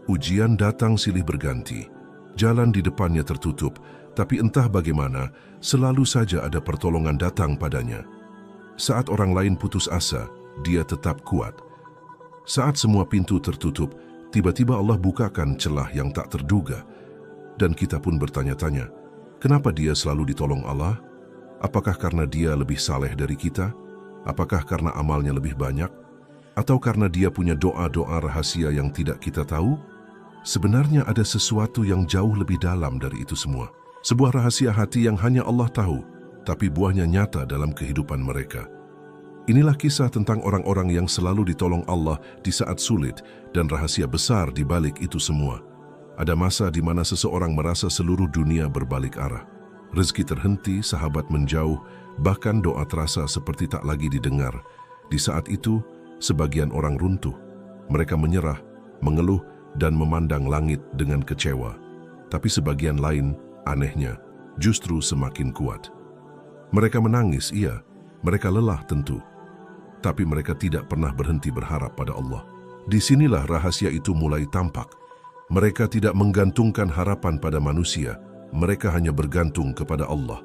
Ujian datang silih berganti. Jalan di depannya tertutup, tapi entah bagaimana, selalu saja ada pertolongan datang padanya. Saat orang lain putus asa, dia tetap kuat. Saat semua pintu tertutup, tiba-tiba Allah bukakan celah yang tak terduga. Dan kita pun bertanya-tanya, kenapa dia selalu ditolong Allah? Apakah karena dia lebih saleh dari kita? Apakah karena amalnya lebih banyak? Atau karena dia punya doa-doa rahasia yang tidak kita tahu? Sebenarnya ada sesuatu yang jauh lebih dalam dari itu semua. Sebuah rahasia hati yang hanya Allah tahu, tapi buahnya nyata dalam kehidupan mereka. Inilah kisah tentang orang-orang yang selalu ditolong Allah di saat sulit dan rahasia besar di balik itu semua. Ada masa di mana seseorang merasa seluruh dunia berbalik arah. Rezeki terhenti, sahabat menjauh, bahkan doa terasa seperti tak lagi didengar. Di saat itu, sebagian orang runtuh. Mereka menyerah, mengeluh, dan memandang langit dengan kecewa. Tapi sebagian lain, anehnya, justru semakin kuat. Mereka menangis, iya. Mereka lelah tentu. Tapi mereka tidak pernah berhenti berharap pada Allah. Disinilah rahasia itu mulai tampak. Mereka tidak menggantungkan harapan pada manusia. Mereka hanya bergantung kepada Allah.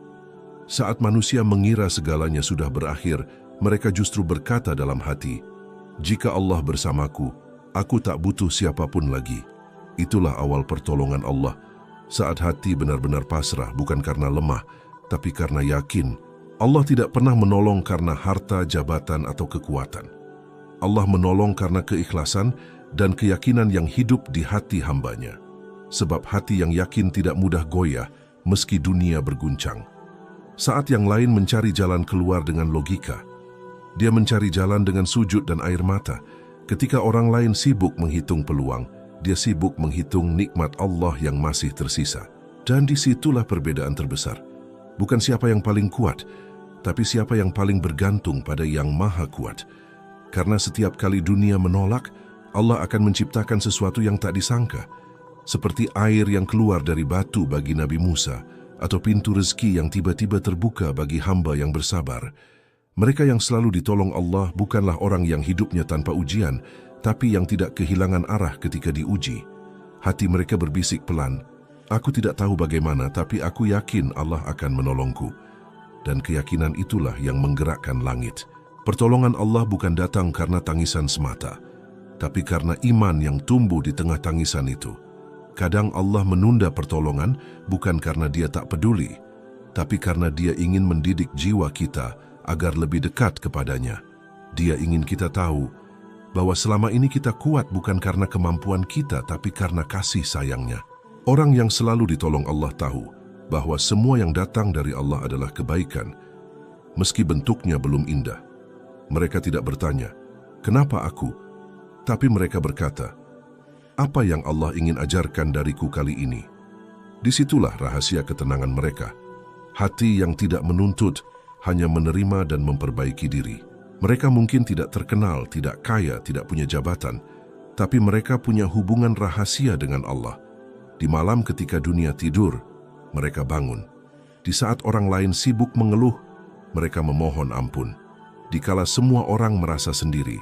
Saat manusia mengira segalanya sudah berakhir, mereka justru berkata dalam hati, "Jika Allah bersamaku, aku tak butuh siapapun lagi." Itulah awal pertolongan Allah. Saat hati benar-benar pasrah, bukan karena lemah, tapi karena yakin. Allah tidak pernah menolong karena harta, jabatan, atau kekuatan. Allah menolong karena keikhlasan dan keyakinan yang hidup di hati hambanya. Sebab hati yang yakin tidak mudah goyah meski dunia berguncang. Saat yang lain mencari jalan keluar dengan logika, dia mencari jalan dengan sujud dan air mata. Ketika orang lain sibuk menghitung peluang, dia sibuk menghitung nikmat Allah yang masih tersisa. Dan disitulah perbedaan terbesar. Bukan siapa yang paling kuat, tapi siapa yang paling bergantung pada yang maha kuat. Karena setiap kali dunia menolak, Allah akan menciptakan sesuatu yang tak disangka. Seperti air yang keluar dari batu bagi Nabi Musa, atau pintu rezeki yang tiba-tiba terbuka bagi hamba yang bersabar. Mereka yang selalu ditolong Allah bukanlah orang yang hidupnya tanpa ujian, tapi yang tidak kehilangan arah ketika diuji. Hati mereka berbisik pelan, "Aku tidak tahu bagaimana, tapi aku yakin Allah akan menolongku." Dan keyakinan itulah yang menggerakkan langit. Pertolongan Allah bukan datang karena tangisan semata, tapi karena iman yang tumbuh di tengah tangisan itu. Kadang Allah menunda pertolongan bukan karena Dia tak peduli, tapi karena Dia ingin mendidik jiwa kita agar lebih dekat kepadanya. Dia ingin kita tahu bahwa selama ini kita kuat bukan karena kemampuan kita, tapi karena kasih sayangnya. Orang yang selalu ditolong Allah tahu bahwa semua yang datang dari Allah adalah kebaikan, meski bentuknya belum indah. Mereka tidak bertanya, "Kenapa aku?" Tapi mereka berkata, "Apa yang Allah ingin ajarkan dariku kali ini?" Disitulah rahasia ketenangan mereka. Hati yang tidak menuntut, hanya menerima dan memperbaiki diri. Mereka mungkin tidak terkenal, tidak kaya, tidak punya jabatan, tapi mereka punya hubungan rahasia dengan Allah. Di malam ketika dunia tidur, mereka bangun. Di saat orang lain sibuk mengeluh, mereka memohon ampun. Dikala semua orang merasa sendiri,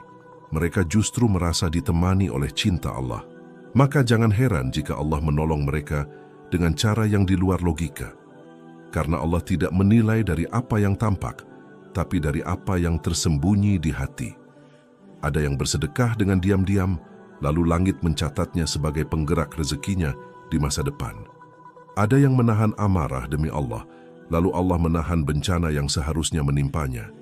mereka justru merasa ditemani oleh cinta Allah. Maka jangan heran jika Allah menolong mereka dengan cara yang di luar logika. Karena Allah tidak menilai dari apa yang tampak, tapi dari apa yang tersembunyi di hati. Ada yang bersedekah dengan diam-diam, lalu langit mencatatnya sebagai penggerak rezekinya di masa depan. Ada yang menahan amarah demi Allah, lalu Allah menahan bencana yang seharusnya menimpanya.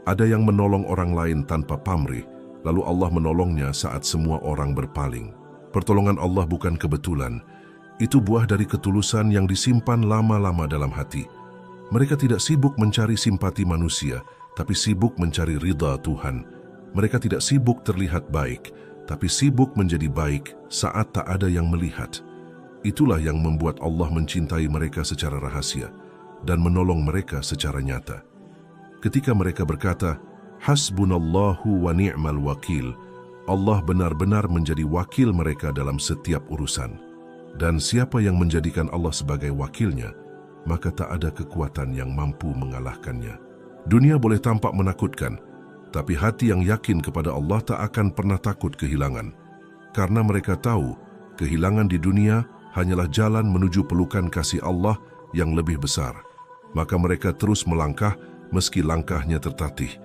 Ada yang menolong orang lain tanpa pamrih, lalu Allah menolongnya saat semua orang berpaling. Pertolongan Allah bukan kebetulan, itu buah dari ketulusan yang disimpan lama-lama dalam hati. Mereka tidak sibuk mencari simpati manusia, tapi sibuk mencari ridha Tuhan. Mereka tidak sibuk terlihat baik, tapi sibuk menjadi baik saat tak ada yang melihat. Itulah yang membuat Allah mencintai mereka secara rahasia dan menolong mereka secara nyata. Ketika mereka berkata, "Hasbunallahu wa ni'mal wakil," Allah benar-benar menjadi wakil mereka dalam setiap urusan. Dan siapa yang menjadikan Allah sebagai wakilnya, maka tak ada kekuatan yang mampu mengalahkannya. Dunia boleh tampak menakutkan, tapi hati yang yakin kepada Allah tak akan pernah takut kehilangan. Karena mereka tahu, Kehilangan di dunia hanyalah jalan menuju pelukan kasih Allah yang lebih besar. Maka mereka terus melangkah meski langkahnya tertatih.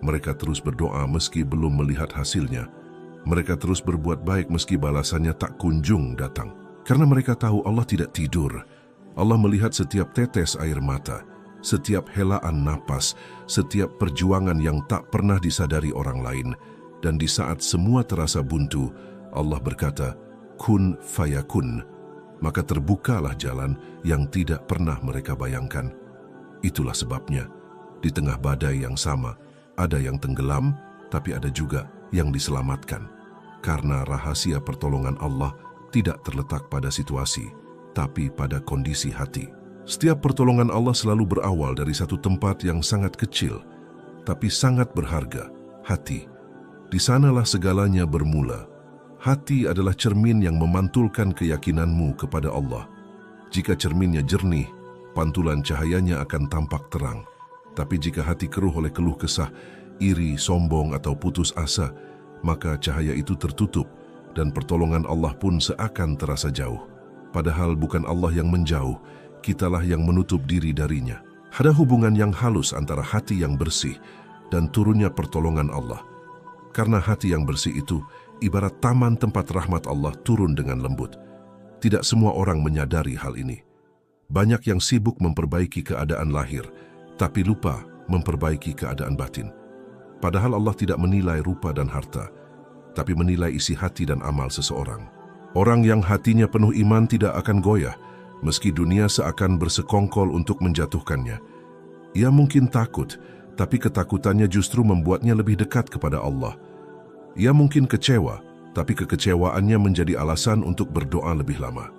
Mereka terus berdoa meski belum melihat hasilnya. Mereka terus berbuat baik meski balasannya tak kunjung datang. Karena mereka tahu Allah tidak tidur. Allah melihat setiap tetes air mata, setiap helaan napas, setiap perjuangan yang tak pernah disadari orang lain. Dan di saat semua terasa buntu, Allah berkata, kun fayakun. Maka terbukalah jalan yang tidak pernah mereka bayangkan. Itulah sebabnya, di tengah badai yang sama, ada yang tenggelam, tapi ada juga yang diselamatkan. Karena rahasia pertolongan Allah tidak terletak pada situasi, tapi pada kondisi hati. Setiap pertolongan Allah selalu berawal dari satu tempat yang sangat kecil, tapi sangat berharga, hati. Di sanalah segalanya bermula. Hati adalah cermin yang memantulkan keyakinanmu kepada Allah. Jika cerminnya jernih, pantulan cahayanya akan tampak terang. Tapi jika hati keruh oleh keluh kesah, iri, sombong, atau putus asa, maka cahaya itu tertutup dan pertolongan Allah pun seakan terasa jauh. Padahal bukan Allah yang menjauh, kitalah yang menutup diri darinya. Ada hubungan yang halus antara hati yang bersih dan turunnya pertolongan Allah. Karena hati yang bersih itu ibarat taman tempat rahmat Allah turun dengan lembut. Tidak semua orang menyadari hal ini. Banyak yang sibuk memperbaiki keadaan lahir, tapi lupa memperbaiki keadaan batin. Padahal Allah tidak menilai rupa dan harta, tapi menilai isi hati dan amal seseorang. Orang yang hatinya penuh iman tidak akan goyah, meski dunia seakan bersekongkol untuk menjatuhkannya. Ia mungkin takut, tapi ketakutannya justru membuatnya lebih dekat kepada Allah. Ia mungkin kecewa, tapi kekecewaannya menjadi alasan untuk berdoa lebih lama.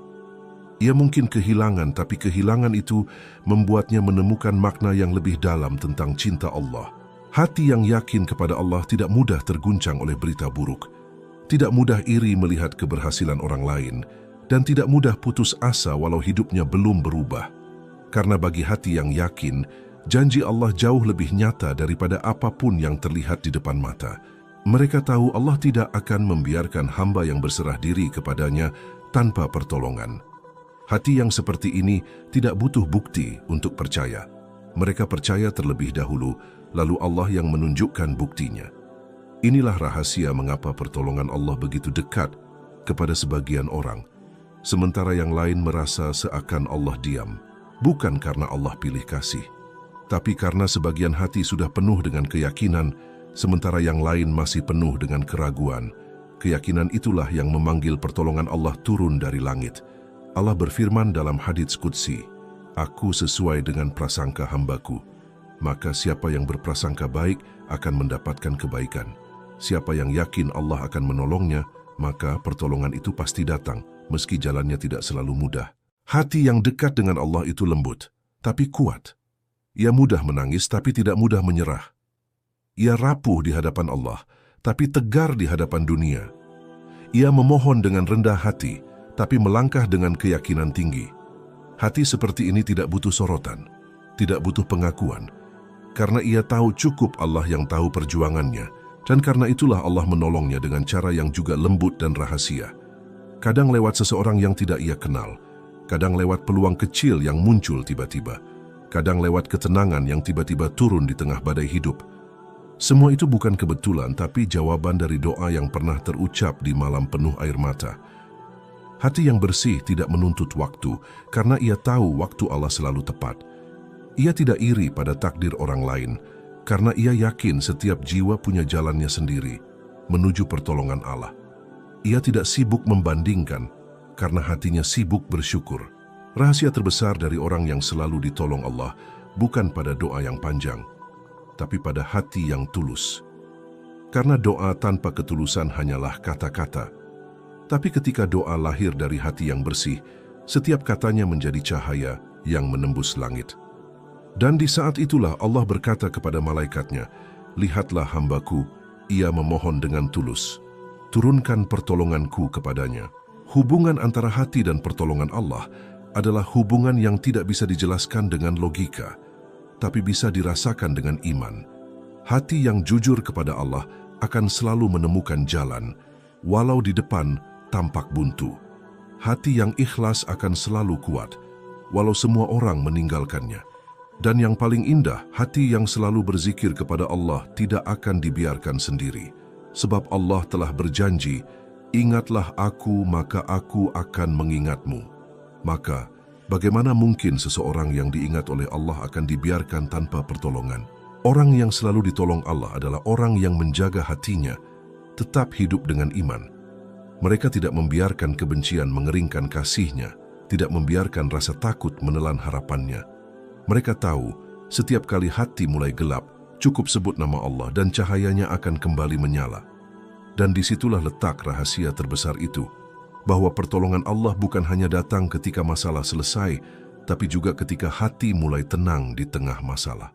Ia mungkin kehilangan, tapi kehilangan itu membuatnya menemukan makna yang lebih dalam tentang cinta Allah. Hati yang yakin kepada Allah tidak mudah terguncang oleh berita buruk, tidak mudah iri melihat keberhasilan orang lain, dan tidak mudah putus asa walau hidupnya belum berubah. Karena bagi hati yang yakin, janji Allah jauh lebih nyata daripada apapun yang terlihat di depan mata. Mereka tahu Allah tidak akan membiarkan hamba yang berserah diri kepadanya tanpa pertolongan. Hati yang seperti ini tidak butuh bukti untuk percaya. Mereka percaya terlebih dahulu, lalu Allah yang menunjukkan buktinya. Inilah rahasia mengapa pertolongan Allah begitu dekat kepada sebagian orang, sementara yang lain merasa seakan Allah diam. Bukan karena Allah pilih kasih, tapi karena sebagian hati sudah penuh dengan keyakinan, sementara yang lain masih penuh dengan keraguan. Keyakinan itulah yang memanggil pertolongan Allah turun dari langit. Allah berfirman dalam hadits qudsi, "Aku sesuai dengan prasangka hambaku." Maka siapa yang berprasangka baik akan mendapatkan kebaikan. Siapa yang yakin Allah akan menolongnya, maka pertolongan itu pasti datang, meski jalannya tidak selalu mudah. Hati yang dekat dengan Allah itu lembut, tapi kuat. Ia mudah menangis, tapi tidak mudah menyerah. Ia rapuh di hadapan Allah, tapi tegar di hadapan dunia. Ia memohon dengan rendah hati, tapi melangkah dengan keyakinan tinggi. Hati seperti ini tidak butuh sorotan, tidak butuh pengakuan, karena ia tahu cukup Allah yang tahu perjuangannya, dan karena itulah Allah menolongnya dengan cara yang juga lembut dan rahasia. Kadang lewat seseorang yang tidak ia kenal, kadang lewat peluang kecil yang muncul tiba-tiba, kadang lewat ketenangan yang tiba-tiba turun di tengah badai hidup. Semua itu bukan kebetulan, tapi jawaban dari doa yang pernah terucap di malam penuh air mata. Hati yang bersih tidak menuntut waktu, karena ia tahu waktu Allah selalu tepat. Ia tidak iri pada takdir orang lain, karena ia yakin setiap jiwa punya jalannya sendiri menuju pertolongan Allah. Ia tidak sibuk membandingkan, karena hatinya sibuk bersyukur. Rahasia terbesar dari orang yang selalu ditolong Allah bukan pada doa yang panjang, tapi pada hati yang tulus. Karena doa tanpa ketulusan hanyalah kata-kata. Tapi ketika doa lahir dari hati yang bersih, setiap katanya menjadi cahaya yang menembus langit. Dan di saat itulah Allah berkata kepada malaikatnya, "Lihatlah hambaku, ia memohon dengan tulus. Turunkan pertolonganku kepadanya." Hubungan antara hati dan pertolongan Allah adalah hubungan yang tidak bisa dijelaskan dengan logika, tapi bisa dirasakan dengan iman. Hati yang jujur kepada Allah akan selalu menemukan jalan, walau di depan tampak buntu. hati yang ikhlas akan selalu kuat, walau semua orang meninggalkannya. Dan yang paling indah, hati yang selalu berzikir kepada Allah tidak akan dibiarkan sendiri. Sebab Allah telah berjanji, ingatlah aku maka aku akan mengingatmu. Maka, bagaimana mungkin seseorang yang diingat oleh Allah akan dibiarkan tanpa pertolongan? Orang yang selalu ditolong Allah adalah orang yang menjaga hatinya, tetap hidup dengan iman. Mereka tidak membiarkan kebencian mengeringkan kasihnya, tidak membiarkan rasa takut menelan harapannya. Mereka tahu, setiap kali hati mulai gelap, cukup sebut nama Allah dan cahayanya akan kembali menyala. Dan disitulah letak rahasia terbesar itu, bahwa pertolongan Allah bukan hanya datang ketika masalah selesai, tapi juga ketika hati mulai tenang di tengah masalah.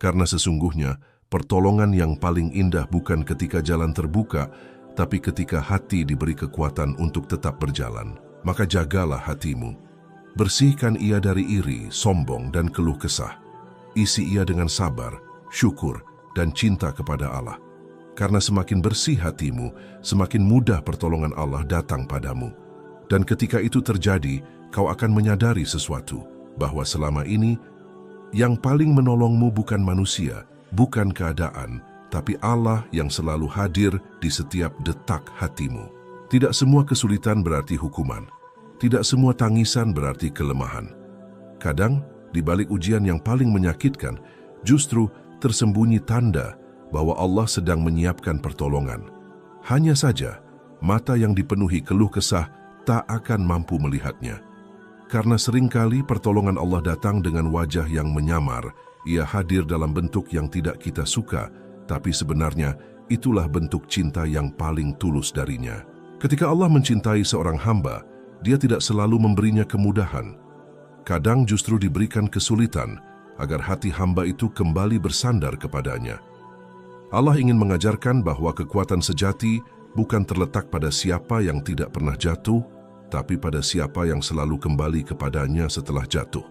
Karena sesungguhnya, pertolongan yang paling indah bukan ketika jalan terbuka, tapi ketika hati diberi kekuatan untuk tetap berjalan. Maka jagalah hatimu. Bersihkan ia dari iri, sombong, dan keluh kesah. Isi ia dengan sabar, syukur, dan cinta kepada Allah. Karena semakin bersih hatimu, semakin mudah pertolongan Allah datang padamu. Dan ketika itu terjadi, kau akan menyadari sesuatu, bahwa selama ini, yang paling menolongmu bukan manusia, bukan keadaan, tapi Allah yang selalu hadir di setiap detak hatimu. Tidak semua kesulitan berarti hukuman. Tidak semua tangisan berarti kelemahan. Kadang, di balik ujian yang paling menyakitkan, justru tersembunyi tanda bahwa Allah sedang menyiapkan pertolongan. Hanya saja, mata yang dipenuhi keluh kesah tak akan mampu melihatnya. Karena seringkali pertolongan Allah datang dengan wajah yang menyamar, ia hadir dalam bentuk yang tidak kita suka, tapi sebenarnya itulah bentuk cinta yang paling tulus darinya. Ketika Allah mencintai seorang hamba, Dia tidak selalu memberinya kemudahan. Kadang justru diberikan kesulitan agar hati hamba itu kembali bersandar kepadanya. Allah ingin mengajarkan bahwa kekuatan sejati bukan terletak pada siapa yang tidak pernah jatuh, tapi pada siapa yang selalu kembali kepadanya setelah jatuh.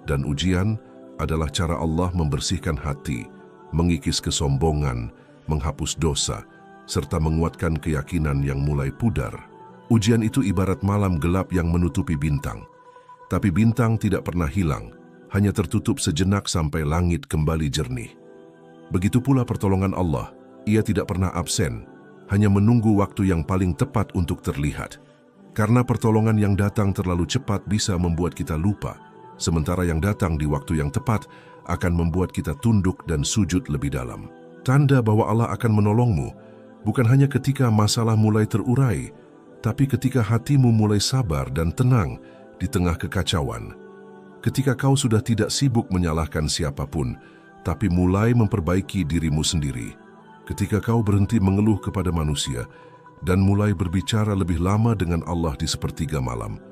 Dan ujian adalah cara Allah membersihkan hati, mengikis kesombongan, menghapus dosa, serta menguatkan keyakinan yang mulai pudar. Ujian itu ibarat malam gelap yang menutupi bintang. Tapi bintang tidak pernah hilang, hanya tertutup sejenak sampai langit kembali jernih. Begitu pula pertolongan Allah, Ia tidak pernah absen, hanya menunggu waktu yang paling tepat untuk terlihat. Karena pertolongan yang datang terlalu cepat bisa membuat kita lupa, sementara yang datang di waktu yang tepat akan membuat kita tunduk dan sujud lebih dalam. Tanda bahwa Allah akan menolongmu bukan hanya ketika masalah mulai terurai, tapi ketika hatimu mulai sabar dan tenang di tengah kekacauan. Ketika kau sudah tidak sibuk menyalahkan siapapun, tapi mulai memperbaiki dirimu sendiri. Ketika kau berhenti mengeluh kepada manusia dan mulai berbicara lebih lama dengan Allah di sepertiga malam.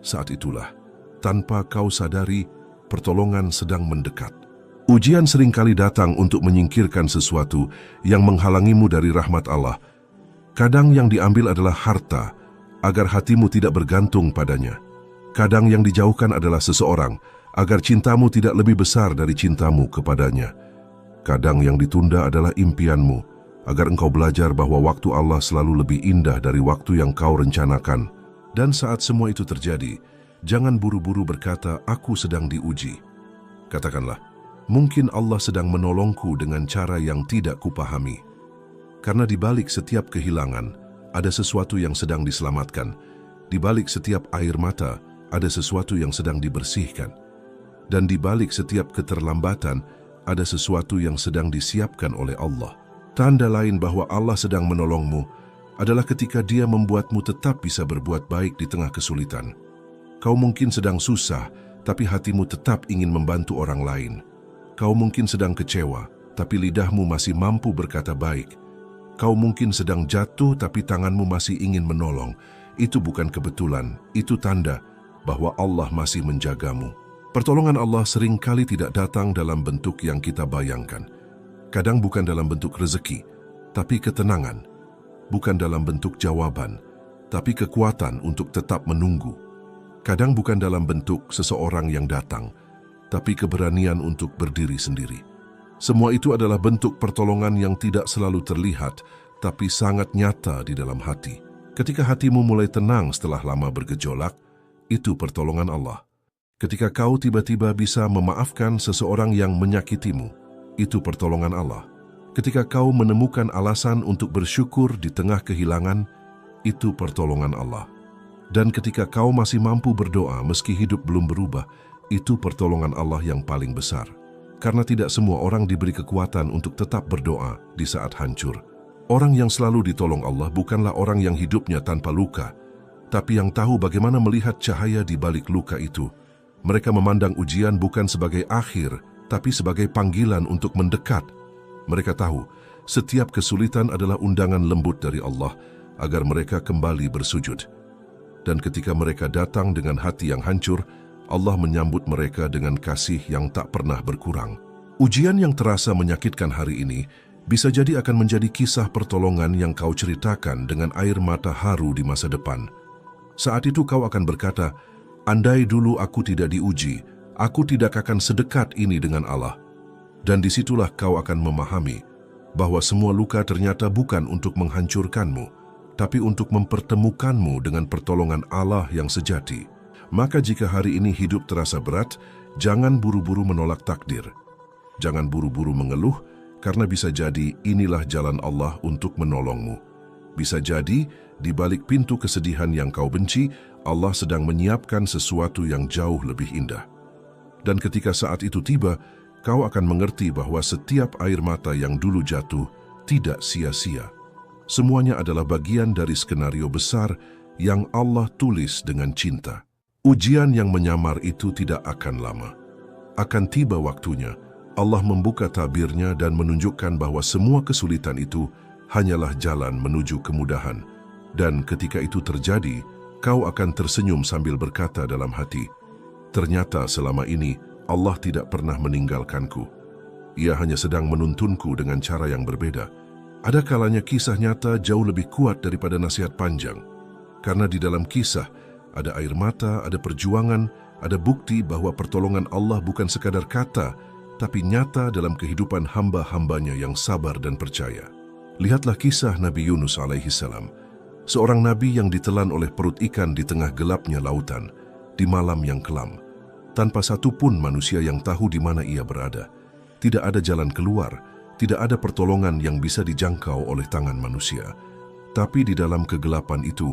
Saat itulah, tanpa kau sadari, pertolongan sedang mendekat. Ujian seringkali datang untuk menyingkirkan sesuatu yang menghalangimu dari rahmat Allah. Kadang yang diambil adalah harta, agar hatimu tidak bergantung padanya. Kadang yang dijauhkan adalah seseorang, agar cintamu tidak lebih besar dari cintamu kepadanya. Kadang yang ditunda adalah impianmu, agar engkau belajar bahwa waktu Allah selalu lebih indah dari waktu yang kau rencanakan. Dan saat semua itu terjadi, jangan buru-buru berkata, "Aku sedang diuji." Katakanlah, "Mungkin Allah sedang menolongku dengan cara yang tidak kupahami." Karena di balik setiap kehilangan, ada sesuatu yang sedang diselamatkan. Di balik setiap air mata, ada sesuatu yang sedang dibersihkan. Dan di balik setiap keterlambatan, ada sesuatu yang sedang disiapkan oleh Allah. Tanda lain bahwa Allah sedang menolongmu adalah ketika Dia membuatmu tetap bisa berbuat baik di tengah kesulitan. Kau mungkin sedang susah, tapi hatimu tetap ingin membantu orang lain. Kau mungkin sedang kecewa, tapi lidahmu masih mampu berkata baik. Kau mungkin sedang jatuh, tapi tanganmu masih ingin menolong. Itu bukan kebetulan, itu tanda bahwa Allah masih menjagamu. Pertolongan Allah seringkali tidak datang dalam bentuk yang kita bayangkan. Kadang bukan dalam bentuk rezeki, tapi ketenangan. Bukan dalam bentuk jawaban, tapi kekuatan untuk tetap menunggu. Kadang bukan dalam bentuk seseorang yang datang, tapi keberanian untuk berdiri sendiri. Semua itu adalah bentuk pertolongan yang tidak selalu terlihat, tapi sangat nyata di dalam hati. Ketika hatimu mulai tenang setelah lama bergejolak, itu pertolongan Allah. Ketika kau tiba-tiba bisa memaafkan seseorang yang menyakitimu, itu pertolongan Allah. Ketika kau menemukan alasan untuk bersyukur di tengah kehilangan, itu pertolongan Allah. Dan ketika kau masih mampu berdoa meski hidup belum berubah, itu pertolongan Allah yang paling besar. Karena tidak semua orang diberi kekuatan untuk tetap berdoa di saat hancur. Orang yang selalu ditolong Allah bukanlah orang yang hidupnya tanpa luka, tapi yang tahu bagaimana melihat cahaya di balik luka itu. Mereka memandang ujian bukan sebagai akhir, tapi sebagai panggilan untuk mendekat. Mereka tahu setiap kesulitan adalah undangan lembut dari Allah agar mereka kembali bersujud. Dan ketika mereka datang dengan hati yang hancur, Allah menyambut mereka dengan kasih yang tak pernah berkurang. Ujian yang terasa menyakitkan hari ini bisa jadi akan menjadi kisah pertolongan yang kau ceritakan dengan air mata haru di masa depan. Saat itu kau akan berkata, andai dulu aku tidak diuji, aku tidak akan sedekat ini dengan Allah. Dan disitulah kau akan memahami bahwa semua luka ternyata bukan untuk menghancurkanmu, tapi untuk mempertemukanmu dengan pertolongan Allah yang sejati. Maka jika hari ini hidup terasa berat, jangan buru-buru menolak takdir. Jangan buru-buru mengeluh, karena bisa jadi inilah jalan Allah untuk menolongmu. Bisa jadi, di balik pintu kesedihan yang kau benci, Allah sedang menyiapkan sesuatu yang jauh lebih indah. Dan ketika saat itu tiba, kau akan mengerti bahwa setiap air mata yang dulu jatuh tidak sia-sia. Semuanya adalah bagian dari skenario besar yang Allah tulis dengan cinta. Ujian yang menyamar itu tidak akan lama. Akan tiba waktunya, Allah membuka tabirnya dan menunjukkan bahwa semua kesulitan itu hanyalah jalan menuju kemudahan. Dan ketika itu terjadi, kau akan tersenyum sambil berkata dalam hati, ternyata selama ini Allah tidak pernah meninggalkanku. Ia hanya sedang menuntunku dengan cara yang berbeda. Ada kalanya kisah nyata jauh lebih kuat daripada nasihat panjang. Karena di dalam kisah ada air mata, ada perjuangan, ada bukti bahwa pertolongan Allah bukan sekadar kata, tapi nyata dalam kehidupan hamba-hambanya yang sabar dan percaya. Lihatlah kisah Nabi Yunus alaihissalam, seorang nabi yang ditelan oleh perut ikan di tengah gelapnya lautan, di malam yang kelam. Tanpa satupun manusia yang tahu di mana ia berada. Tidak ada jalan keluar, tidak ada pertolongan yang bisa dijangkau oleh tangan manusia. Tapi di dalam kegelapan itu,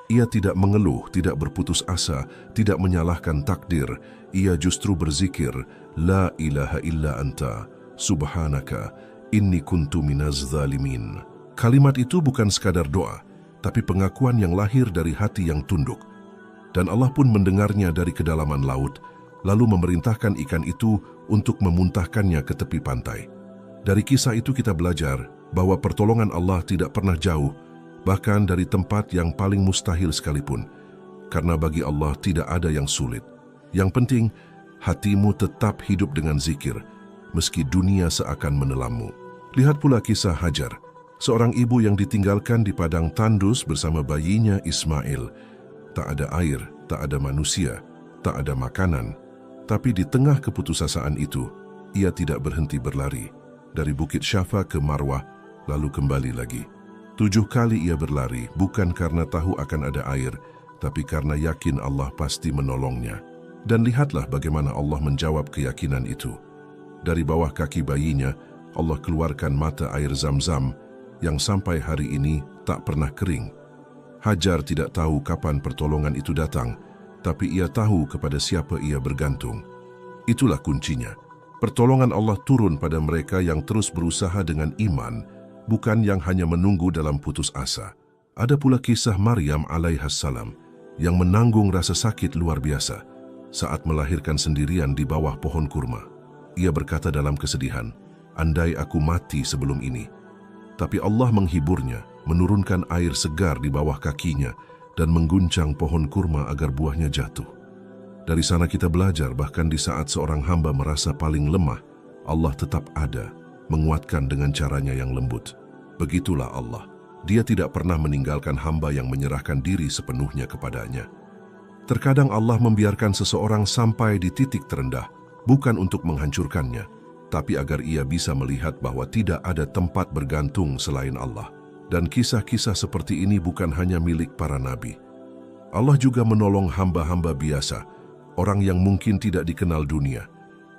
ia tidak mengeluh, tidak berputus asa, tidak menyalahkan takdir. Ia justru berzikir, La ilaha illa anta, subhanaka, inni kuntu minaz zalimin. Kalimat itu bukan sekadar doa, tapi pengakuan yang lahir dari hati yang tunduk. Dan Allah pun mendengarnya dari kedalaman laut, lalu memerintahkan ikan itu untuk memuntahkannya ke tepi pantai. Dari kisah itu kita belajar bahwa pertolongan Allah tidak pernah jauh, bahkan dari tempat yang paling mustahil sekalipun. Karena bagi Allah tidak ada yang sulit. Yang penting, hatimu tetap hidup dengan zikir, meski dunia seakan menelammu. Lihat pula kisah Hajar, seorang ibu yang ditinggalkan di padang tandus bersama bayinya Ismail. Tak ada air, tak ada manusia, tak ada makanan. Tapi di tengah keputusasaan itu, ia tidak berhenti berlari. Dari Bukit Syafa ke Marwah, lalu kembali lagi. 7 kali ia berlari, bukan karena tahu akan ada air, tapi karena yakin Allah pasti menolongnya. Dan lihatlah bagaimana Allah menjawab keyakinan itu. Dari bawah kaki bayinya, Allah keluarkan mata air Zam-Zam yang sampai hari ini tak pernah kering. Hajar tidak tahu kapan pertolongan itu datang, tapi ia tahu kepada siapa ia bergantung. Itulah kuncinya. Pertolongan Allah turun pada mereka yang terus berusaha dengan iman, bukan yang hanya menunggu dalam putus asa. Ada pula kisah Maryam alaihissalam yang menanggung rasa sakit luar biasa saat melahirkan sendirian di bawah pohon kurma. Ia berkata dalam kesedihan, andai aku mati sebelum ini. Tapi Allah menghiburnya, menurunkan air segar di bawah kakinya dan mengguncang pohon kurma agar buahnya jatuh. Dari sana kita belajar bahkan di saat seorang hamba merasa paling lemah, Allah tetap ada, menguatkan dengan caranya yang lembut. Begitulah Allah. Dia tidak pernah meninggalkan hamba yang menyerahkan diri sepenuhnya kepadanya. Terkadang Allah membiarkan seseorang sampai di titik terendah, bukan untuk menghancurkannya, tapi agar ia bisa melihat bahwa tidak ada tempat bergantung selain Allah. Dan kisah-kisah seperti ini bukan hanya milik para nabi. Allah juga menolong hamba-hamba biasa, orang yang mungkin tidak dikenal dunia,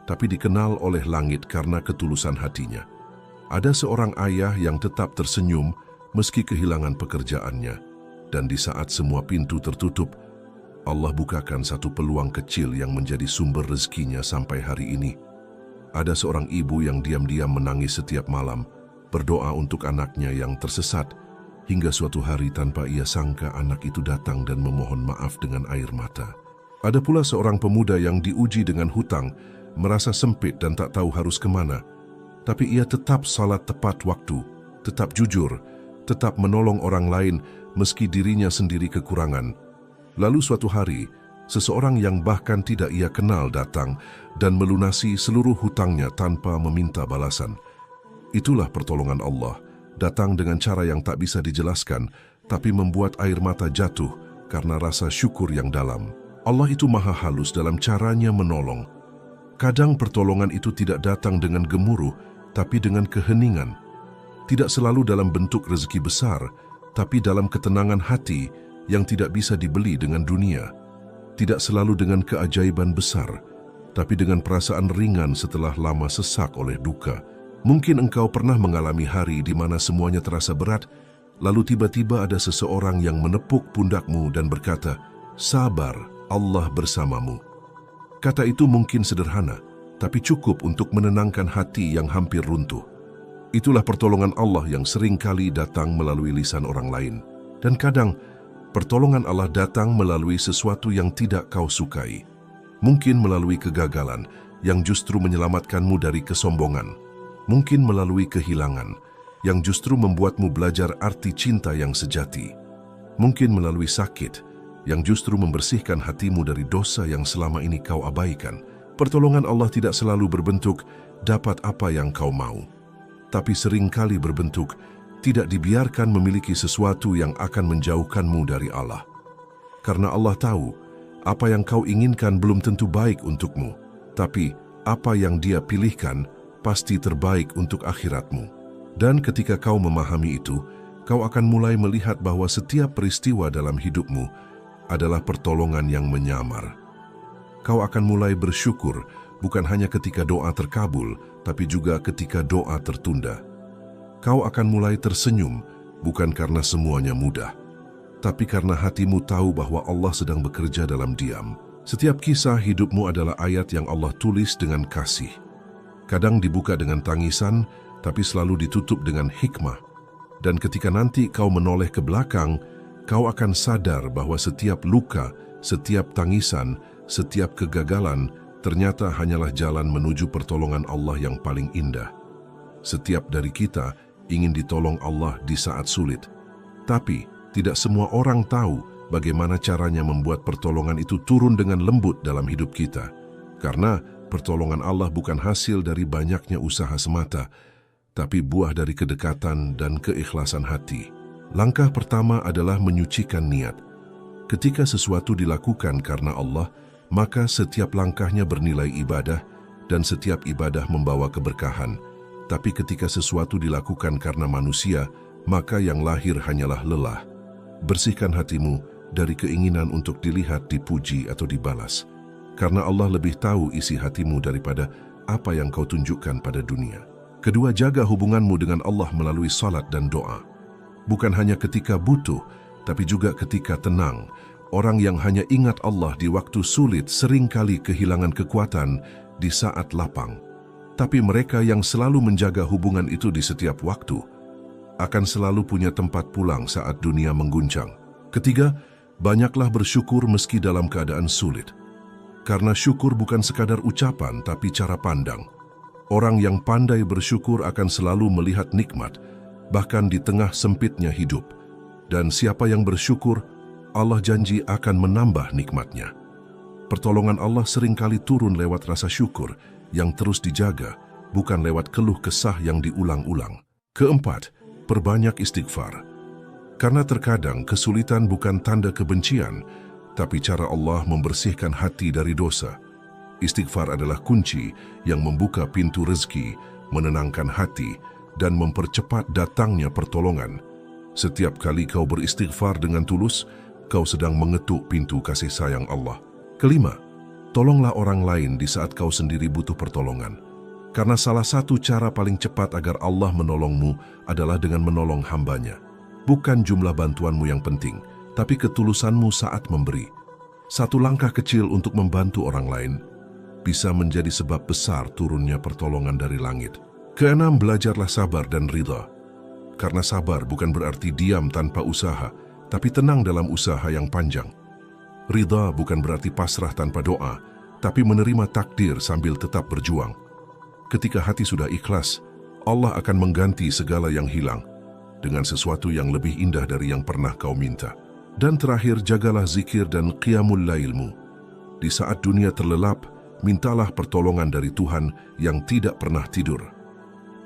tapi dikenal oleh langit karena ketulusan hatinya. Ada seorang ayah yang tetap tersenyum meski kehilangan pekerjaannya, dan di saat semua pintu tertutup, Allah bukakan satu peluang kecil yang menjadi sumber rezekinya sampai hari ini. Ada seorang ibu yang diam-diam menangis setiap malam, berdoa untuk anaknya yang tersesat, hingga suatu hari tanpa ia sangka anak itu datang dan memohon maaf dengan air mata. Ada pula seorang pemuda yang diuji dengan hutang, merasa sempit dan tak tahu harus kemana. Tapi ia tetap salat tepat waktu, tetap jujur, tetap menolong orang lain meski dirinya sendiri kekurangan. Lalu suatu hari, seseorang yang bahkan tidak ia kenal datang dan melunasi seluruh hutangnya tanpa meminta balasan. Itulah pertolongan Allah, datang dengan cara yang tak bisa dijelaskan, tapi membuat air mata jatuh karena rasa syukur yang dalam. Allah itu maha halus dalam caranya menolong. Kadang pertolongan itu tidak datang dengan gemuruh, tapi dengan keheningan. Tidak selalu dalam bentuk rezeki besar, tapi dalam ketenangan hati yang tidak bisa dibeli dengan dunia. Tidak selalu dengan keajaiban besar, tapi dengan perasaan ringan setelah lama sesak oleh duka. Mungkin engkau pernah mengalami hari di mana semuanya terasa berat, lalu tiba-tiba ada seseorang yang menepuk pundakmu dan berkata, "Sabar, Allah bersamamu." Kata itu mungkin sederhana, tapi cukup untuk menenangkan hati yang hampir runtuh. Itulah pertolongan Allah yang sering kali datang melalui lisan orang lain. Dan kadang, pertolongan Allah datang melalui sesuatu yang tidak kau sukai. Mungkin melalui kegagalan yang justru menyelamatkanmu dari kesombongan. Mungkin melalui kehilangan yang justru membuatmu belajar arti cinta yang sejati. Mungkin melalui sakit yang justru membersihkan hatimu dari dosa yang selama ini kau abaikan. Pertolongan Allah tidak selalu berbentuk dapat apa yang kau mau, tapi seringkali berbentuk tidak dibiarkan memiliki sesuatu yang akan menjauhkanmu dari Allah. Karena Allah tahu apa yang kau inginkan belum tentu baik untukmu, tapi apa yang Dia pilihkan pasti terbaik untuk akhiratmu. Dan ketika kau memahami itu, kau akan mulai melihat bahwa setiap peristiwa dalam hidupmu adalah pertolongan yang menyamar. Kau akan mulai bersyukur bukan hanya ketika doa terkabul, tapi juga ketika doa tertunda. Kau akan mulai tersenyum bukan karena semuanya mudah, tapi karena hatimu tahu bahwa Allah sedang bekerja dalam diam. Setiap kisah hidupmu adalah ayat yang Allah tulis dengan kasih. Kadang dibuka dengan tangisan, tapi selalu ditutup dengan hikmah. Dan ketika nanti kau menoleh ke belakang, kau akan sadar bahwa setiap luka, setiap tangisan, setiap kegagalan ternyata hanyalah jalan menuju pertolongan Allah yang paling indah. Setiap dari kita ingin ditolong Allah di saat sulit. Tapi tidak semua orang tahu bagaimana caranya membuat pertolongan itu turun dengan lembut dalam hidup kita. Karena pertolongan Allah bukan hasil dari banyaknya usaha semata, tapi buah dari kedekatan dan keikhlasan hati. Langkah pertama adalah menyucikan niat. Ketika sesuatu dilakukan karena Allah, maka setiap langkahnya bernilai ibadah dan setiap ibadah membawa keberkahan. Tapi ketika sesuatu dilakukan karena manusia, maka yang lahir hanyalah lelah. Bersihkan hatimu dari keinginan untuk dilihat, dipuji atau dibalas. Karena Allah lebih tahu isi hatimu daripada apa yang kau tunjukkan pada dunia. Kedua, jaga hubunganmu dengan Allah melalui salat dan doa. Bukan hanya ketika butuh, tapi juga ketika tenang. Orang yang hanya ingat Allah di waktu sulit seringkali kehilangan kekuatan di saat lapang. Tapi mereka yang selalu menjaga hubungan itu di setiap waktu akan selalu punya tempat pulang saat dunia mengguncang. Ketiga, banyaklah bersyukur meski dalam keadaan sulit. Karena syukur bukan sekadar ucapan, tapi cara pandang. Orang yang pandai bersyukur akan selalu melihat nikmat, bahkan di tengah sempitnya hidup. Dan siapa yang bersyukur, Allah janji akan menambah nikmatnya. Pertolongan Allah seringkali turun lewat rasa syukur yang terus dijaga, bukan lewat keluh kesah yang diulang-ulang. Keempat, perbanyak istighfar. Karena terkadang kesulitan bukan tanda kebencian, tapi cara Allah membersihkan hati dari dosa. Istighfar adalah kunci yang membuka pintu rezeki, menenangkan hati, dan mempercepat datangnya pertolongan. Setiap kali kau beristighfar dengan tulus, kau sedang mengetuk pintu kasih sayang Allah. Kelima, tolonglah orang lain di saat kau sendiri butuh pertolongan. Karena salah satu cara paling cepat agar Allah menolongmu adalah dengan menolong hambanya. Bukan jumlah bantuanmu yang penting, tapi ketulusanmu saat memberi. Satu langkah kecil untuk membantu orang lain bisa menjadi sebab besar turunnya pertolongan dari langit. Keenam, belajarlah sabar dan ridha. Karena sabar bukan berarti diam tanpa usaha, tapi tenang dalam usaha yang panjang. Ridha bukan berarti pasrah tanpa doa, tapi menerima takdir sambil tetap berjuang. Ketika hati sudah ikhlas, Allah akan mengganti segala yang hilang dengan sesuatu yang lebih indah dari yang pernah kau minta. Dan terakhir, jagalah zikir dan qiyamul lailmu. Di saat dunia terlelap, mintalah pertolongan dari Tuhan yang tidak pernah tidur.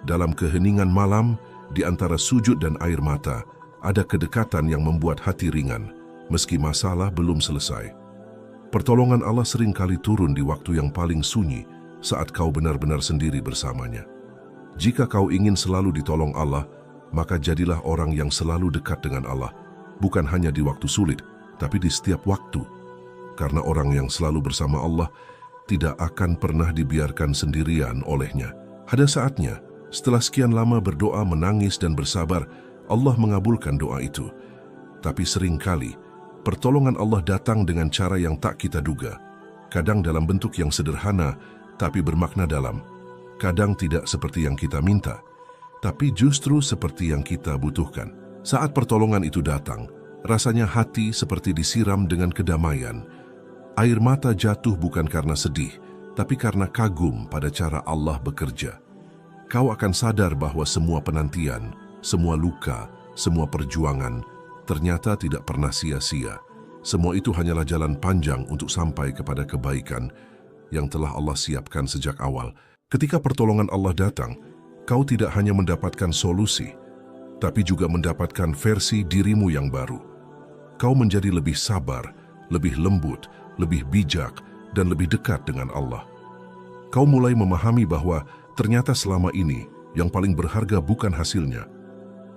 Dalam keheningan malam, di antara sujud dan air mata, ada kedekatan yang membuat hati ringan, meski masalah belum selesai. Pertolongan Allah sering kali turun di waktu yang paling sunyi, saat kau benar-benar sendiri bersamanya. Jika kau ingin selalu ditolong Allah, maka jadilah orang yang selalu dekat dengan Allah, bukan hanya di waktu sulit, tapi di setiap waktu. Karena orang yang selalu bersama Allah tidak akan pernah dibiarkan sendirian olehnya. Ada saatnya, setelah sekian lama berdoa, menangis, dan bersabar, Allah mengabulkan doa itu. Tapi seringkali, pertolongan Allah datang dengan cara yang tak kita duga. Kadang dalam bentuk yang sederhana, tapi bermakna dalam. Kadang tidak seperti yang kita minta, tapi justru seperti yang kita butuhkan. Saat pertolongan itu datang, rasanya hati seperti disiram dengan kedamaian. Air mata jatuh bukan karena sedih, tapi karena kagum pada cara Allah bekerja. Kau akan sadar bahwa semua penantian, semua luka, semua perjuangan ternyata tidak pernah sia-sia. Semua itu hanyalah jalan panjang untuk sampai kepada kebaikan yang telah Allah siapkan sejak awal. Ketika pertolongan Allah datang, kau tidak hanya mendapatkan solusi, tapi juga mendapatkan versi dirimu yang baru. Kau menjadi lebih sabar, lebih lembut, lebih bijak, dan lebih dekat dengan Allah. Kau mulai memahami bahwa ternyata selama ini yang paling berharga bukan hasilnya,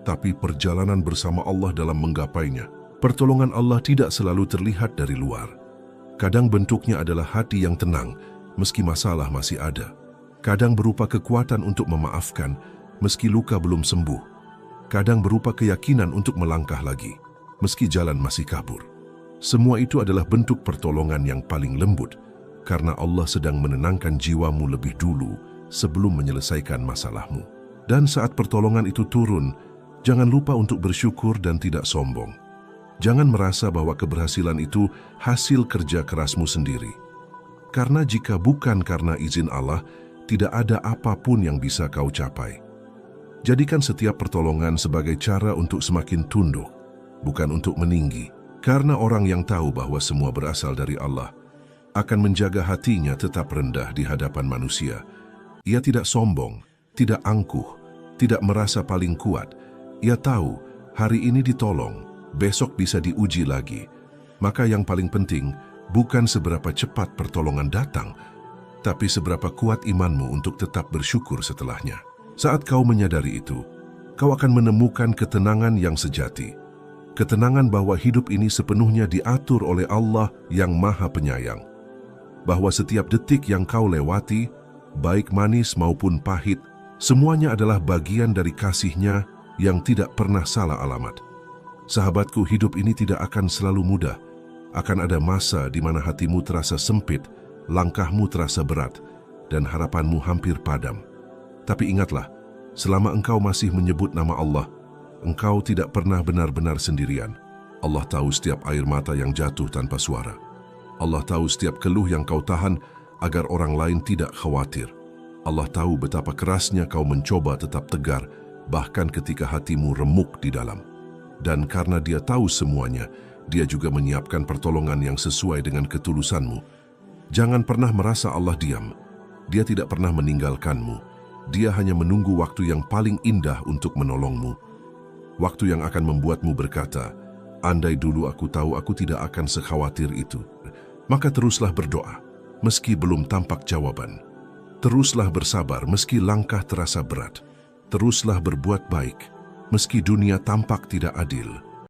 tapi perjalanan bersama Allah dalam menggapainya. Pertolongan Allah tidak selalu terlihat dari luar. Kadang bentuknya adalah hati yang tenang, meski masalah masih ada. Kadang berupa kekuatan untuk memaafkan, meski luka belum sembuh. Kadang berupa keyakinan untuk melangkah lagi, meski jalan masih kabur. Semua itu adalah bentuk pertolongan yang paling lembut, karena Allah sedang menenangkan jiwamu lebih dulu sebelum menyelesaikan masalahmu. Dan saat pertolongan itu turun, jangan lupa untuk bersyukur dan tidak sombong. Jangan merasa bahwa keberhasilan itu hasil kerja kerasmu sendiri. Karena jika bukan karena izin Allah, tidak ada apapun yang bisa kau capai. Jadikan setiap pertolongan sebagai cara untuk semakin tunduk, bukan untuk meninggi. Karena orang yang tahu bahwa semua berasal dari Allah akan menjaga hatinya tetap rendah di hadapan manusia. Ia tidak sombong, tidak angkuh, tidak merasa paling kuat. Ia tahu hari ini ditolong, besok bisa diuji lagi. Maka yang paling penting bukan seberapa cepat pertolongan datang, tapi seberapa kuat imanmu untuk tetap bersyukur setelahnya. Saat kau menyadari itu, kau akan menemukan ketenangan yang sejati. Ketenangan bahwa hidup ini sepenuhnya diatur oleh Allah yang Maha Penyayang. Bahwa setiap detik yang kau lewati, baik manis maupun pahit, semuanya adalah bagian dari kasih-Nya yang tidak pernah salah alamat. Sahabatku, hidup ini tidak akan selalu mudah. Akan ada masa di mana hatimu terasa sempit, langkahmu terasa berat, dan harapanmu hampir padam. Tapi ingatlah, selama engkau masih menyebut nama Allah, engkau tidak pernah benar-benar sendirian. Allah tahu setiap air mata yang jatuh tanpa suara. Allah tahu setiap keluh yang kau tahan agar orang lain tidak khawatir. Allah tahu betapa kerasnya kau mencoba tetap tegar, bahkan ketika hatimu remuk di dalam. Dan karena Dia tahu semuanya, Dia juga menyiapkan pertolongan yang sesuai dengan ketulusanmu. Jangan pernah merasa Allah diam. Dia tidak pernah meninggalkanmu. Dia hanya menunggu waktu yang paling indah untuk menolongmu. Waktu yang akan membuatmu berkata, andai dulu aku tahu aku tidak akan sekhawatir itu. Maka teruslah berdoa, meski belum tampak jawaban. Teruslah bersabar meski langkah terasa berat. Teruslah berbuat baik, Meski dunia tampak tidak adil,